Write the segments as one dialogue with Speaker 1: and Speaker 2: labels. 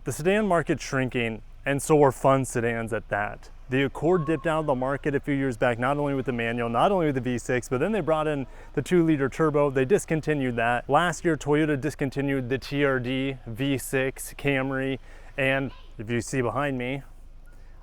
Speaker 1: The sedan market's shrinking, and so are fun sedans at that. The Accord dipped out of the market a few years back, not only with the manual, not only with the V6, but then they brought in the 2-liter turbo. They discontinued that. Last year, Toyota discontinued the TRD, V6, Camry, and if you see behind me,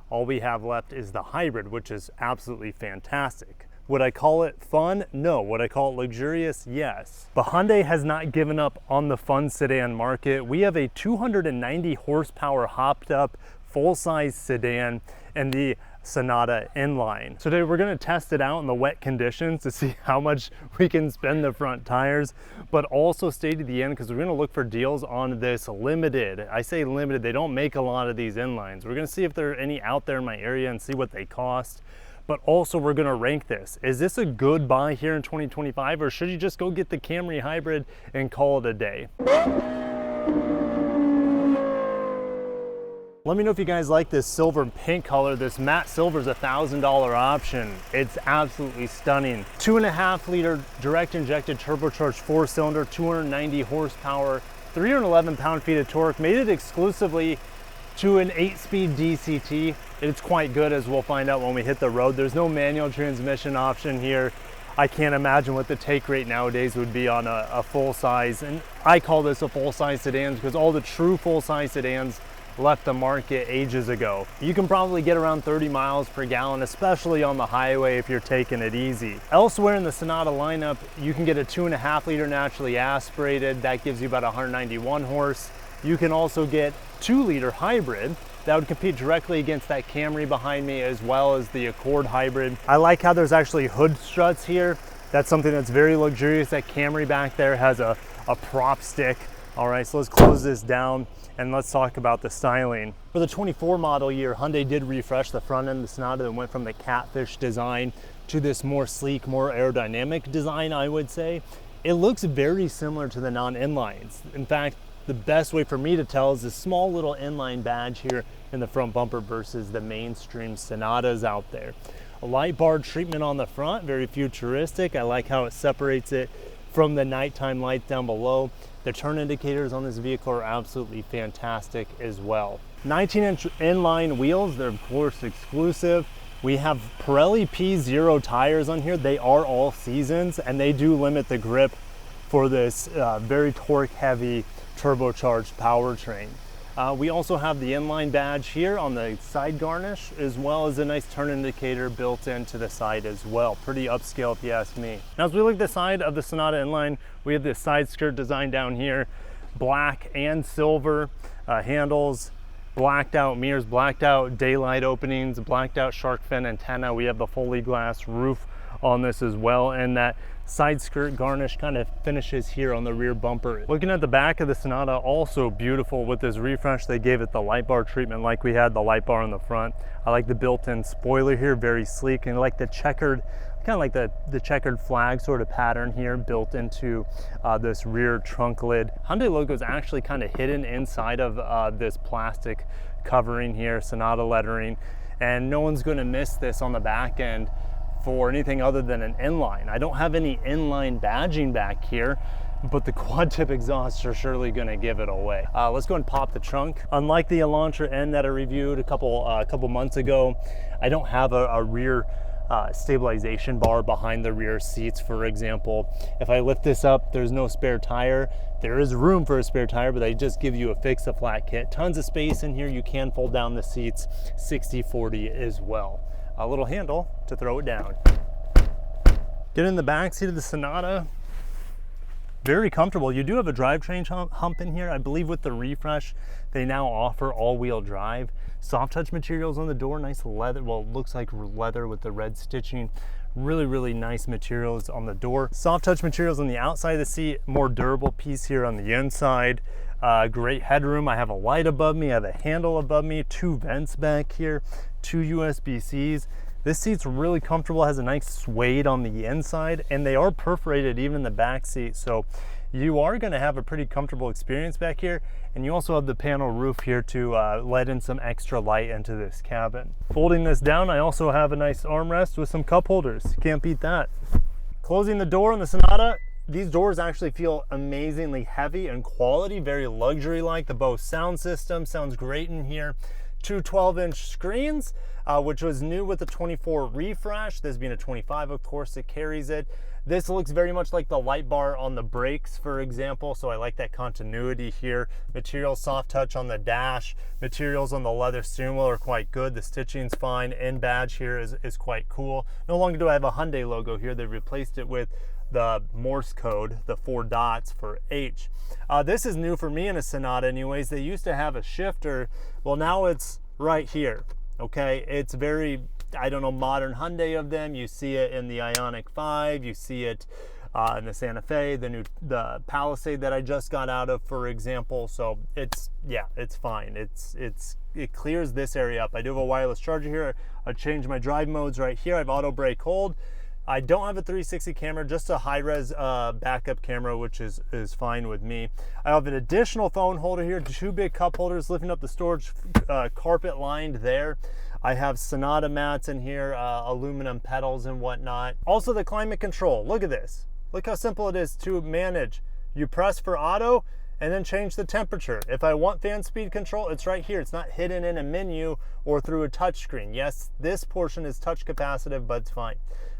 Speaker 1: all we have left is the Hybrid, which is absolutely fantastic. Would I call it fun? No. Would I call it luxurious? Yes. But Hyundai has not given up on the fun sedan market. We have a 290 horsepower hopped up full-size sedan in the Sonata N Line. So today we're going to test it out in the wet conditions to see how much we can spin the front tires, but also stay to the end because we're going to look for deals on this limited. I say limited, they don't make a lot of these N-Lines. We're going to see if there are any out there in my area and see what they cost. But also we're gonna rank this. Is this a good buy here in 2025, or should you just go get the Camry Hybrid and call it a day? Let me know if you guys like this silver and pink color. This matte silver is a $1,000 option. It's absolutely stunning. 2.5 liter direct injected turbocharged 4-cylinder, 290 horsepower, 311 pound-feet of torque. Made it exclusively to an 8-speed DCT. It's quite good, as we'll find out when we hit the road. There's no manual transmission option here. I can't imagine what the take rate nowadays would be on a full-size, and I call this a full-size sedan because all the true full-size sedans left the market ages ago. You can probably get around 30 miles per gallon, especially on the highway if you're taking it easy. Elsewhere in the Sonata lineup, you can get a 2.5 liter naturally aspirated. That gives you about 191 horse. You can also get 2-liter hybrid that would compete directly against that Camry behind me, as well as the Accord Hybrid. I like how there's actually hood struts here. That's something that's very luxurious. That Camry back there has a prop stick. All right, so let's close this down and let's talk about the styling. For the 24 model year, Hyundai did refresh the front end of the Sonata and went from the catfish design to this more sleek, more aerodynamic design, I would say. It looks very similar to the non-N lines. In fact, the best way for me to tell is this small little N-line badge here in the front bumper versus the mainstream Sonatas out there. A light bar treatment on the front, very futuristic. I like how it separates it from the nighttime lights down below. The turn indicators on this vehicle are absolutely fantastic as well. 19-inch N-line wheels, they're of course exclusive. We have Pirelli P0 tires on here. They are all seasons, and they do limit the grip for this very torque heavy turbocharged powertrain. We also have the N-Line badge here on the side garnish, as well as a nice turn indicator built into the side as well. Pretty upscale if you ask me. Now as we look at the side of the Sonata N-Line, we have this side skirt design down here, black and silver handles, blacked out mirrors, blacked out daylight openings, blacked out shark fin antenna. We have the fully glass roof on this as well, and that side skirt garnish kind of finishes here on the rear bumper. Looking at the back of the Sonata, also beautiful with this refresh. They gave it the light bar treatment like we had the light bar in the front. I like the built-in spoiler here, very sleek, and I like the checkered, kind of like the checkered flag sort of pattern here built into this rear trunk lid. Hyundai logo is actually kind of hidden inside of this plastic covering here, Sonata lettering, and no one's going to miss this on the back end for anything other than an N-Line. I don't have any N-Line badging back here, but the quad tip exhausts are surely gonna give it away. Let's go and pop the trunk. Unlike the Elantra N that I reviewed a couple months ago, I don't have a rear stabilization bar behind the rear seats, for example. If I lift this up, there's no spare tire. There is room for a spare tire, but they just give you a fix a flat kit. Tons of space in here. You can fold down the seats 60/40 as well. A little handle to throw it down. Get in the back seat of the Sonata. Very comfortable. You do have a drivetrain hump in here. I believe with the refresh, they now offer all-wheel drive. Soft touch materials on the door, nice leather. Well, it looks like leather with the red stitching. Really nice materials on the door. Soft touch materials on the outside of the seat, more durable piece here on the inside. Great headroom. I have a light above me, I have a handle above me, 2 vents back here, 2 USB-Cs. This seat's really comfortable, has a nice suede on the inside, and they are perforated even in the back seat, so you are going to have a pretty comfortable experience back here. And you also have the panel roof here to let in some extra light into this cabin. Folding this down, I also have a nice armrest with some cup holders. Can't beat that. Closing the door on the Sonata, these doors actually feel amazingly heavy and quality, very luxury-like. The Bose sound system sounds great in here. Two 12-inch screens, which was new with the 24 refresh. This being a 25, of course, it carries it. This looks very much like the light bar on the brakes, for example, so I like that continuity here. Material soft touch on the dash. Materials on the leather steering wheel are quite good. The stitching's fine. N badge here is quite cool. No longer do I have a Hyundai logo here. They replaced it with the Morse code, the 4 dots for H. This is new for me in a Sonata anyways. They used to have a shifter. Well, now it's right here, okay? It's very, I don't know, modern Hyundai of them. You see it in the Ioniq 5, you see it in the Santa Fe, the Palisade that I just got out of, for example. So it's, yeah, it's fine. It clears this area up. I do have a wireless charger here. I changed my drive modes right here. I have auto brake hold. I don't have a 360 camera, just a high-res backup camera, which is fine with me. I have an additional phone holder here, 2 big cup holders lifting up the storage, carpet lined there. I have Sonata mats in here, aluminum pedals and whatnot. Also the climate control, look at this. Look how simple it is to manage. You press for auto and then change the temperature. If I want fan speed control, it's right here. It's not hidden in a menu or through a touch screen. Yes, this portion is touch capacitive, but it's fine.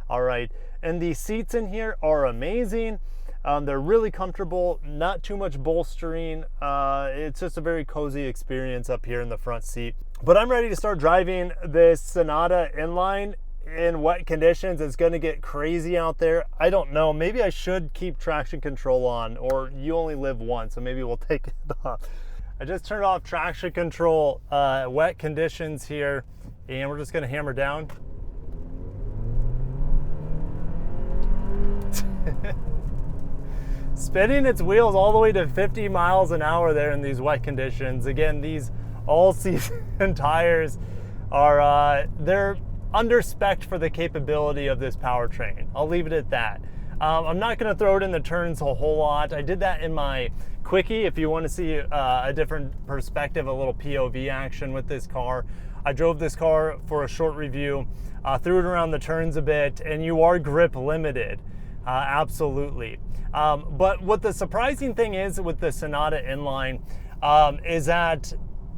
Speaker 1: All right, and the seats in here are amazing. They're really comfortable, not too much bolstering. It's just a very cozy experience up here in the front seat. But I'm ready to start driving this Sonata N Line in wet conditions. It's gonna get crazy out there. I don't know, maybe I should keep traction control on, or you only live once, so maybe we'll take it off. I just turned off traction control, wet conditions here, and we're just gonna hammer down. Spinning its wheels all the way to 50 miles an hour there in these wet conditions. Again, these all-season tires are they're under spec'd for the capability of this powertrain. I'll leave it at that. I'm not going to throw it in the turns a whole lot. I did that in my quickie. If you want to see a different perspective, a little POV action with this car, I drove this car for a short review, threw it around the turns a bit, and you are grip limited. Absolutely. But what the surprising thing is with the Sonata N Line is that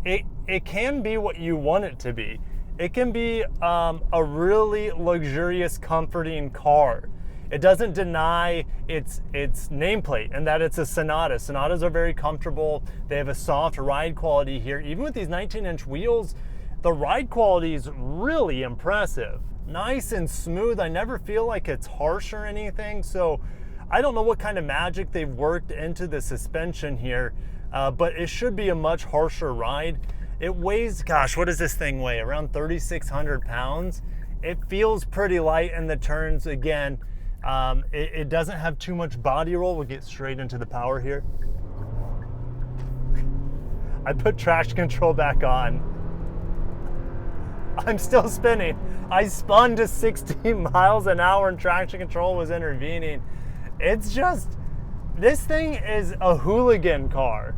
Speaker 1: it can be what you want it to be. It can be a really luxurious, comforting car. It doesn't deny its nameplate and that it's a Sonata. Sonatas are very comfortable. They have a soft ride quality here. Even with these 19-inch wheels, the ride quality is really impressive. Nice and smooth. I never feel like it's harsh or anything. So I don't know what kind of magic they've worked into the suspension here, but it should be a much harsher ride. It weighs, gosh, what does this thing weigh? Around 3,600 pounds. It feels pretty light in the turns. Again, it doesn't have too much body roll. We'll get straight into the power here. I put traction control back on. I'm still spinning. I spun to 60 miles an hour and traction control was intervening. It's just, this thing is a hooligan car.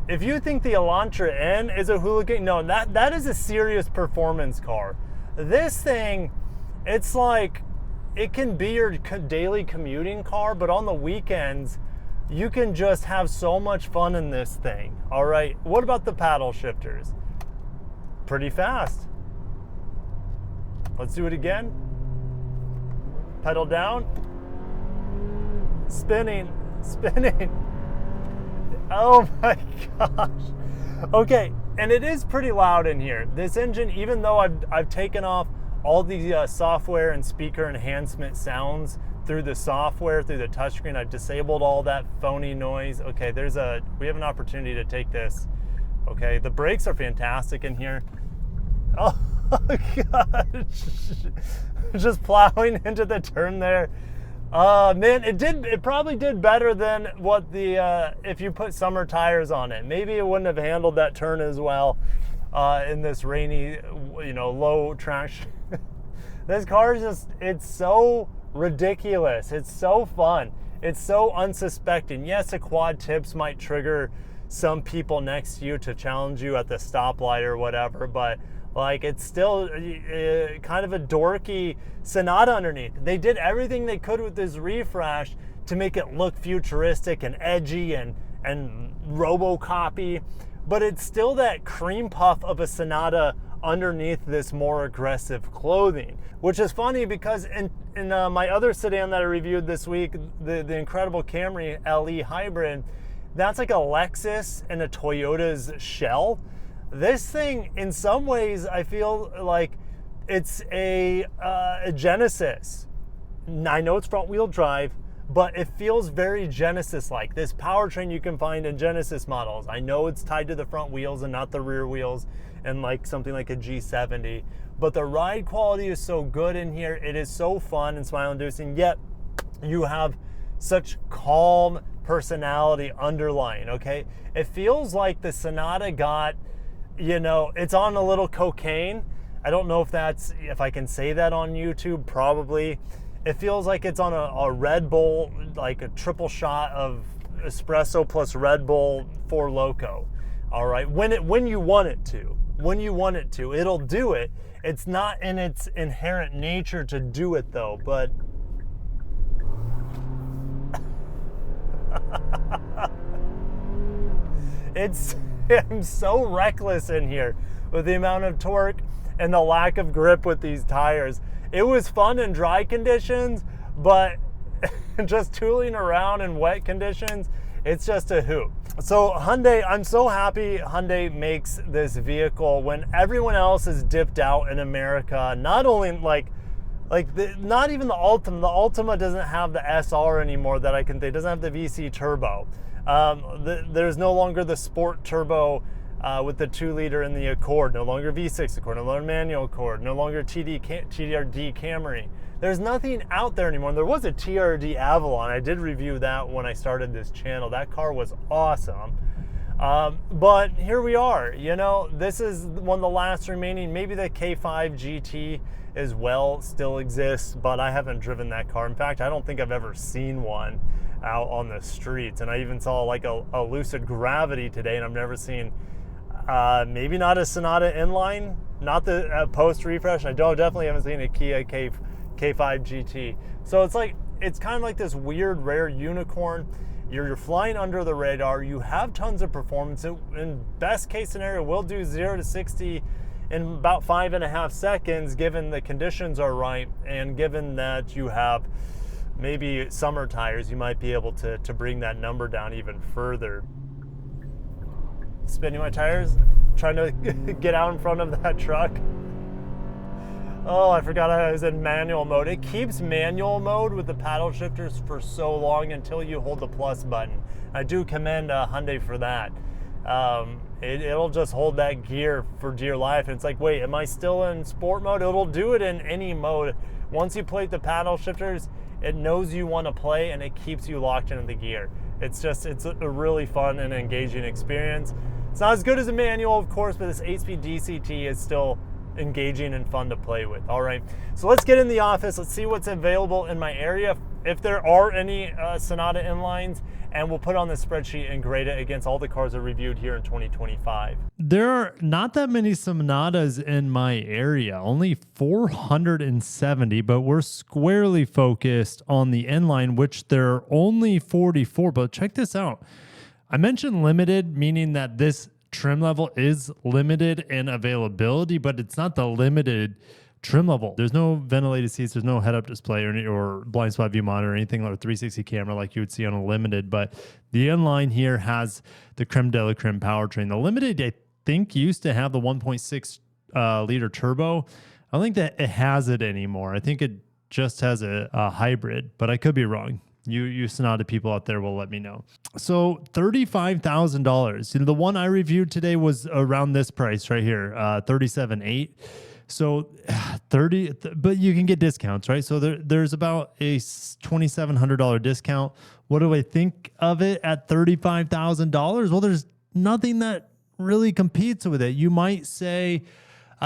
Speaker 1: If you think the Elantra N is a hooligan, no, that is a serious performance car. This thing, it's like, it can be your daily commuting car, but on the weekends, you can just have so much fun in this thing. All right, what about the paddle shifters? Pretty fast. Let's do it again. Pedal down. Spinning, spinning. Oh my gosh. Okay, and it is pretty loud in here. This engine, even though I've taken off all the software and speaker enhancement sounds through the software, through the touchscreen, I've disabled all that phony noise. Okay, we have an opportunity to take this. Okay, the brakes are fantastic in here. Oh gosh. Just plowing into the turn there. Man, it probably did better than what the, if you put summer tires on it. Maybe it wouldn't have handled that turn as well in this rainy, low traction. This car is just, it's so ridiculous. It's so fun. It's so unsuspecting. Yes, a quad tips might trigger some people next to you to challenge you at the stoplight or whatever, but like, it's still kind of a dorky Sonata underneath. They did everything they could with this refresh to make it look futuristic and edgy and RoboCopy, but it's still that cream puff of a Sonata underneath this more aggressive clothing, which is funny because in my other sedan that I reviewed this week, the incredible Camry LE Hybrid, that's like a Lexus and a Toyota's shell. This thing, in some ways, I feel like it's a Genesis. I know it's front-wheel drive, but it feels very Genesis-like. This powertrain you can find in Genesis models. I know it's tied to the front wheels and not the rear wheels, and like something like a G70, but the ride quality is so good in here. It is so fun and smile-inducing, yet you have such calm personality underlying, okay? It feels like the Sonata got, you know, it's on a little cocaine. I don't know if I can say that on YouTube, probably. It feels like it's on a Red Bull, like a triple shot of espresso plus Red Bull 4 Loko. All right, when you want it to. When you want it to, it'll do it. It's not in its inherent nature to do it though, but I'm so reckless in here with the amount of torque and the lack of grip with these tires. It was fun in dry conditions, but just tooling around in wet conditions, it's just a hoot. So Hyundai, I'm so happy Hyundai makes this vehicle when everyone else is dipped out in America. Not only not even the Altima. The Altima doesn't have the SR anymore that I can think. It doesn't have the VC turbo. There's no longer the Sport Turbo with the 2-liter in the Accord. No longer V6 Accord. No longer manual Accord. No longer TRD Camry. There's nothing out there anymore. There was a TRD Avalon. I did review that when I started this channel. That car was awesome. But here we are. You know, this is one of the last remaining. Maybe the K5 GT as well still exists, but I haven't driven that car. In fact, I don't think I've ever seen one out on the streets. And I even saw like a Lucid Gravity today, and I've never seen, maybe not a Sonata N Line, not the post refresh. I definitely haven't seen a Kia K5 GT. So it's kind of like this weird rare unicorn. You're flying under the radar. You have tons of performance. In best case scenario, will do 0 to 60 in about 5.5 seconds, given the conditions are right, and given that you have maybe summer tires, you might be able to bring that number down even further. Spinning my tires, trying to get out in front of that truck. Oh, I forgot I was in manual mode. It keeps manual mode with the paddle shifters for so long until you hold the plus button. I do commend Hyundai for that. It'll just hold that gear for dear life. And it's like, wait, am I still in sport mode? It'll do it in any mode. Once you play the paddle shifters, it knows you want to play and it keeps you locked into the gear. It's a really fun and engaging experience. It's not as good as a manual, of course, but this 8-speed DCT is still engaging and fun to play with. All right, so let's get in the office. Let's see what's available in my area, if there are any Sonata N lines, and we'll put on the spreadsheet and grade it against all the cars I reviewed here in 2025. There are not that many Sonatas in my area, only 470, but we're squarely focused on the N line, which there are only 44. But check this out. I mentioned limited, meaning that this trim level is limited in availability, but it's not the limited trim level. There's no ventilated seats, there's no head-up display or blind spot view monitor or anything, or 360 camera like you would see on a limited, but the N line here has the creme de la creme powertrain. The limited, I think, used to have the 1.6 liter turbo. I don't think that it has it anymore. I think it just has a hybrid, but I could be wrong. You Sonata people out there will let me know. So $35,000. You know, the one I reviewed today was around this price right here, $37,800. So 30, but you can get discounts, right? So there's about a $2,700 discount. What do I think of it at $35,000? Well, there's nothing that really competes with it. You might say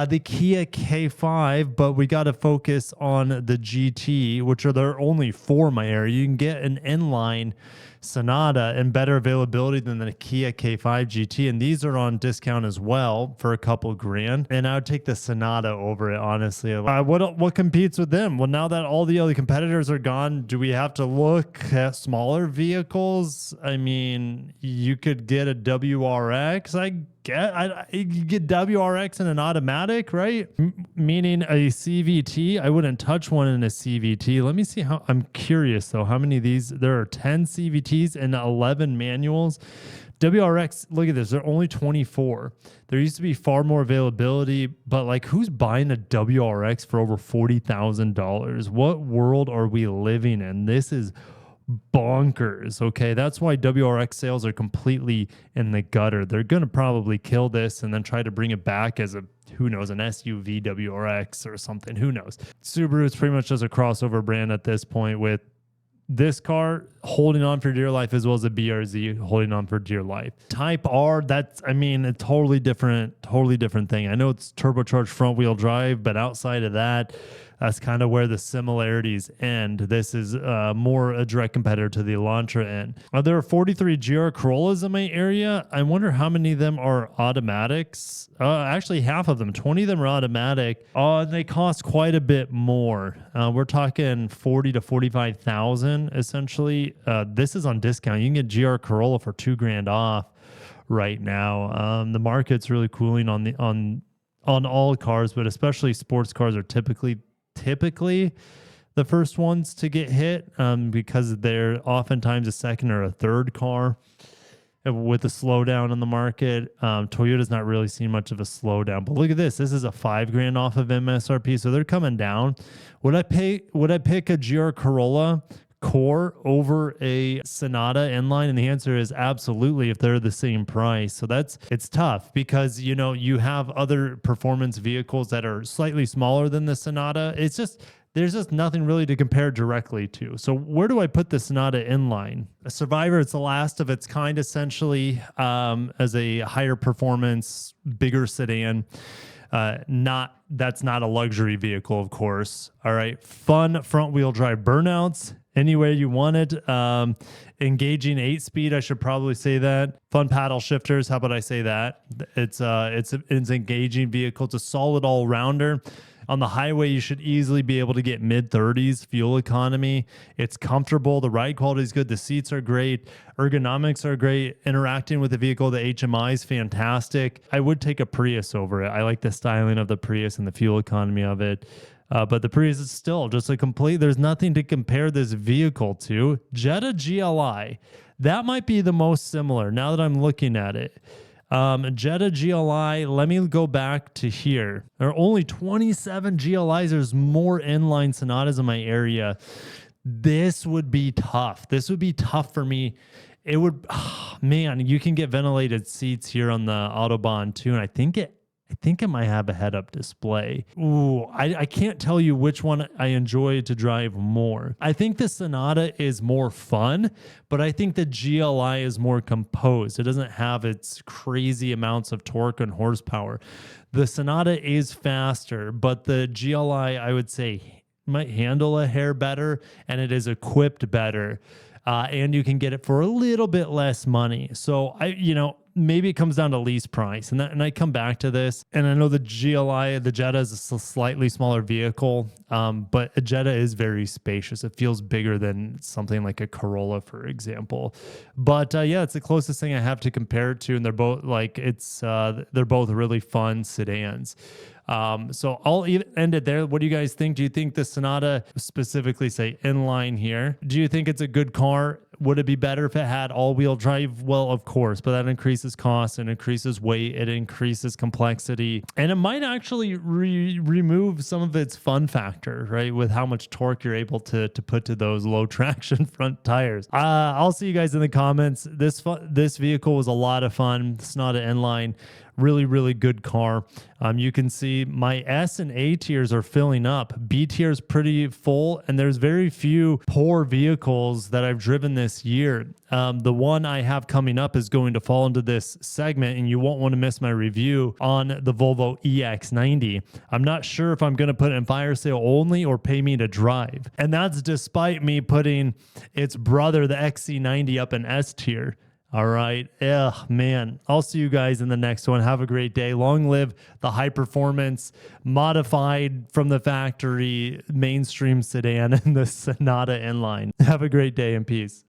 Speaker 1: the Kia K5, but we got to focus on the GT, which are there only 4 in my area. You can get an N Line Sonata and better availability than the Kia K5 GT, and these are on discount as well for a couple grand. And I would take the Sonata over it, honestly. What competes with them? Well, now that all the other competitors are gone, do we have to look at smaller vehicles? I mean, you could get a WRX. You get WRX in an automatic, right? Meaning a CVT. I wouldn't touch one in a CVT. Let me see how. I'm curious though. How many of these? There are 10 CVTs and 11 manuals. WRX. Look at this. They're only 24. There used to be far more availability, but like, who's buying a WRX for over $40,000? What world are we living in? This is bonkers. Okay, that's why WRX sales are completely in the gutter. They're gonna probably kill this and then try to bring it back as a, who knows, an SUV WRX or something. Who knows? Subaru is pretty much just a crossover brand at this point, with this car holding on for dear life as well as the BRZ holding on for dear life. Type R, that's, I mean, a totally different thing. I know it's turbocharged front wheel drive, but outside of that, that's kind of where the similarities end. This is more a direct competitor to the Elantra N. There are 43 GR Corollas in my area. I wonder how many of them are automatics. Actually, half of them, 20 of them are automatic. And they cost quite a bit more. We're talking 40 to 45,000 essentially. This is on discount. You can get GR Corolla for $2,000 off right now. The market's really cooling on all cars, but especially sports cars are typically the first ones to get hit because they're oftentimes a second or a third car with a slowdown in the market. Toyota's not really seen much of a slowdown, but look at this. This is a $5,000 off of MSRP, so they're coming down. Would I pick a GR Corolla Core over a Sonata N Line? And the answer is absolutely, if they're the same price. So it's tough because, you know, you have other performance vehicles that are slightly smaller than the Sonata. There's just nothing really to compare directly to. So where do I put the Sonata N Line? A Survivor, it's the last of its kind, essentially, as a higher performance, bigger sedan. That's not a luxury vehicle, of course. All right. Fun front wheel drive burnouts any way you want it. Engaging 8-speed, I should probably say that. Fun paddle shifters, how about I say that? It's an engaging vehicle. It's a solid all-rounder. On the highway, you should easily be able to get mid-30s fuel economy. It's comfortable. The ride quality is good. The seats are great. Ergonomics are great. Interacting with the vehicle, the HMI is fantastic. I would take a Prius over it. I like the styling of the Prius and the fuel economy of it. But the Prius is still just a complete, there's nothing to compare this vehicle to. Jetta GLI, that might be the most similar now that I'm looking at it. Jetta GLI, let me go back to here. There are only 27 GLIs. There's more inline Sonatas in my area. This would be tough. This would be tough for me. It would, man, you can get ventilated seats here on the Autobahn too. And I think it might have a head-up display. Ooh, I can't tell you which one I enjoy to drive more. I think the Sonata is more fun, but I think the GLI is more composed. It doesn't have its crazy amounts of torque and horsepower. The Sonata is faster, but the GLI, I would say, might handle a hair better, and it is equipped better. And you can get it for a little bit less money. So maybe it comes down to lease price. And I come back to this. And I know the GLI, the Jetta is a slightly smaller vehicle, but a Jetta is very spacious. It feels bigger than something like a Corolla, for example. But yeah, it's the closest thing I have to compare it to. And they're both they're both really fun sedans. So I'll end it there. What do you guys think? Do you think the Sonata, specifically say inline here, do you think it's a good car? Would it be better if it had all-wheel drive? Well, of course, but that increases cost, it increases weight, it increases complexity, and it might actually remove some of its fun factor, right? With how much torque you're able to put to those low traction front tires. I'll see you guys in the comments. This vehicle was a lot of fun. Sonata N Line.
Speaker 2: Really, really good car. You can see my S and A tiers are filling up. B tier is pretty full, and there's very few poor vehicles that I've driven this year. The one I have coming up is going to fall into this segment, and you won't want to miss my review on the Volvo EX90. I'm not sure if I'm going to put it in fire sale only or pay me to drive. And that's despite me putting its brother, the XC90, up in S tier. All right. Man. I'll see you guys in the next one. Have a great day. Long live the high performance, modified from the factory mainstream sedan and the Sonata N Line. Have a great day and peace.